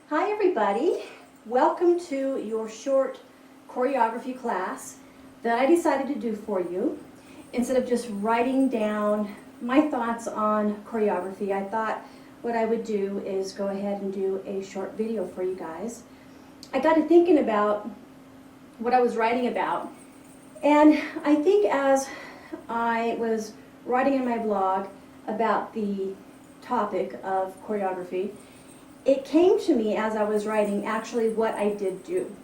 Hi everybody, welcome to your short choreography class that I decided to do for you. Instead of just writing down my thoughts on choreography, I thought what I would do is go ahead and do a short video for you guys. I got to thinking about what I was writing about, and I think as I was writing in my blog about the topic of choreography, it came to me as I was writing actually what I did do.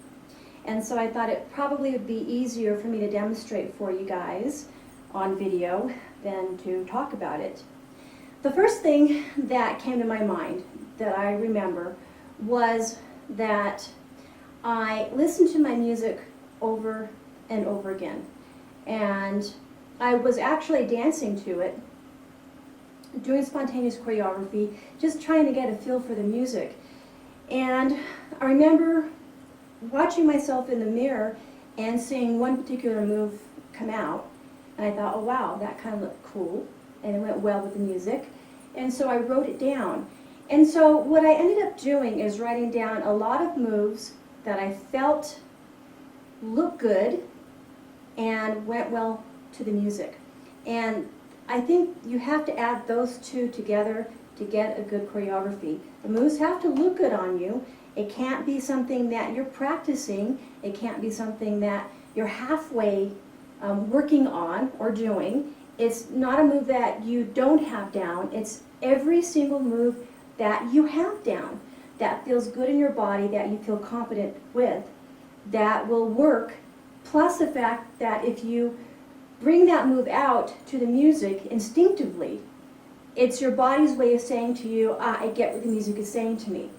And so I thought it probably would be easier for me to demonstrate for you guys on video than to talk about it. The first thing that came to my mind that I remember was that I listened to my music over and over again. And I was actually dancing to it, doing spontaneous choreography, just trying to get a feel for the music. And I remember watching myself in the mirror and seeing one particular move come out, and I thought, oh wow, that kind of looked cool, and it went well with the music, and so I wrote it down. And so what I ended up doing is writing down a lot of moves that I felt looked good and went well to the music. And I think you have to add those two together to get a good choreography. The moves have to look good on you. It can't be something that you're practicing. It can't be something that you're halfway working on or doing. It's not a move that you don't have down. It's every single move that you have down that feels good in your body, that you feel confident with, that will work, plus the fact that if you bring that move out to the music instinctively, it's your body's way of saying to you, I get what the music is saying to me.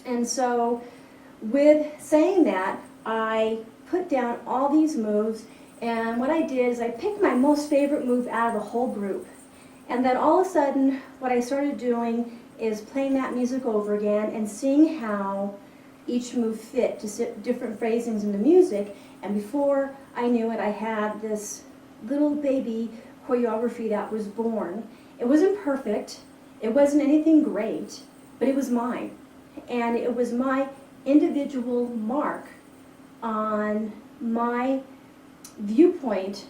And so with saying that, I put down all these moves, and what I did is I picked my most favorite move out of the whole group. And then all of a sudden, what I started doing is playing that music over again and seeing how each move fit to different phrasings in the music. And before I knew it, I had this little baby choreography that was born. It wasn't perfect, it wasn't anything great, but it was mine. And it was my individual mark on my viewpoint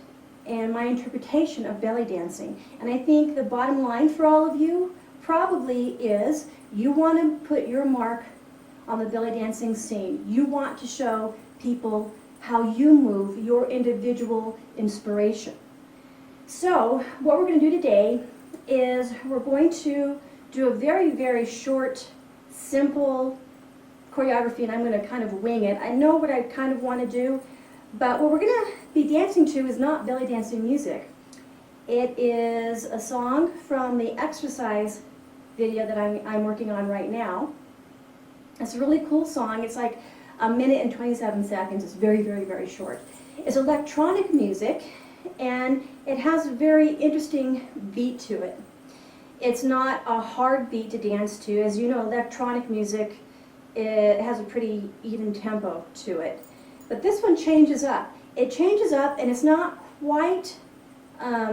and my interpretation of belly dancing. And I think the bottom line for all of you probably is you want to put your mark on the belly dancing scene. You want to show people how you move, your individual inspiration. So what we're going to do today is we're going to do a very, very short, simple choreography, and I'm going to kind of wing it. I know what I kind of want to do, but what we're going to be dancing to is not belly dancing music. It is a song from the exercise video that I'm working on right now. It's a really cool song. It's like a minute and 27 seconds. It's very, very, very short. It's electronic music, and it has a very interesting beat to it. It's not a hard beat to dance to. As you know, electronic music, it has a pretty even tempo to it. But this one changes up. It changes up, and it's not quite,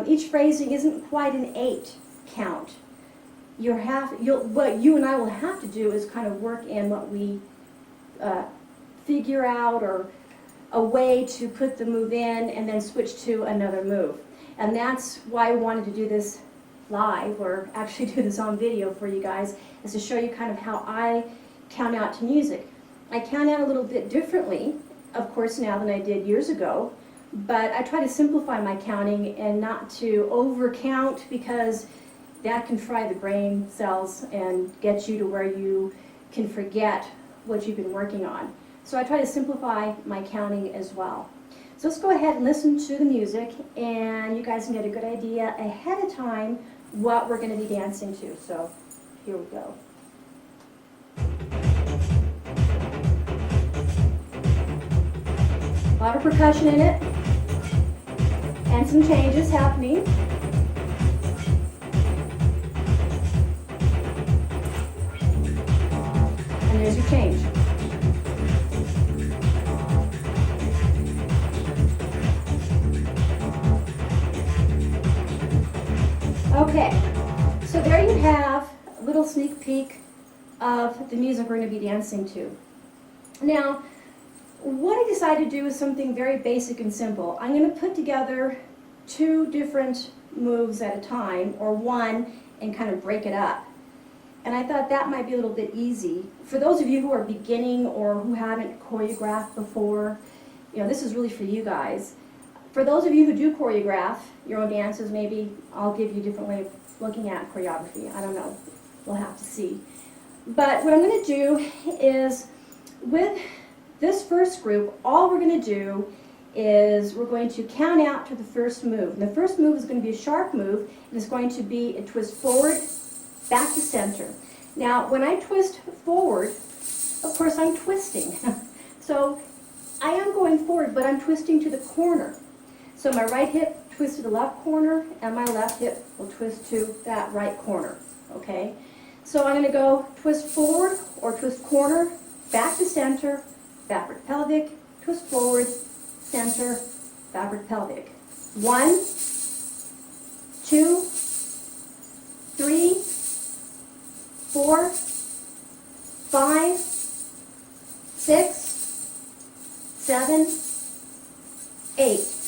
each phrasing isn't quite an 8 count. What you and I will have to do is kind of work in what we figure out, or a way to put the move in and then switch to another move. And that's why I wanted to do this live, or actually do this on video for you guys, is to show you kind of how I count out to music. I count out a little bit differently, of course, now than I did years ago, but I try to simplify my counting and not to over count, because that can fry the brain cells and get you to where you can forget what you've been working on. So I try to simplify my counting as well. So let's go ahead and listen to the music, and you guys can get a good idea ahead of time what we're going to be dancing to. So here we go. A lot of percussion in it, and some changes happening. And there's your change. Okay, so there you have a little sneak peek of the music we're going to be dancing to. Now, what I decided to do is something very basic and simple. I'm going to put together 2 different moves at a time, or one, and kind of break it up. And I thought that might be a little bit easy. For those of you who are beginning or who haven't choreographed before, you know, this is really for you guys. For those of you who do choreograph your own dances, maybe I'll give you a different way of looking at choreography. I don't know. We'll have to see. But what I'm going to do is, with this first group, all we're going to do is we're going to count out to the first move. And the first move is going to be a sharp move, and it's going to be a twist forward, back to center. Now, when I twist forward, of course I'm twisting. So I am going forward, but I'm twisting to the corner. So my right hip twists to the left corner, and my left hip will twist to that right corner, okay? So I'm going to go twist forward or twist corner, back to center, backward pelvic, twist forward, center, backward pelvic. 1, 2, 3, 4, 5, 6, 7, 8.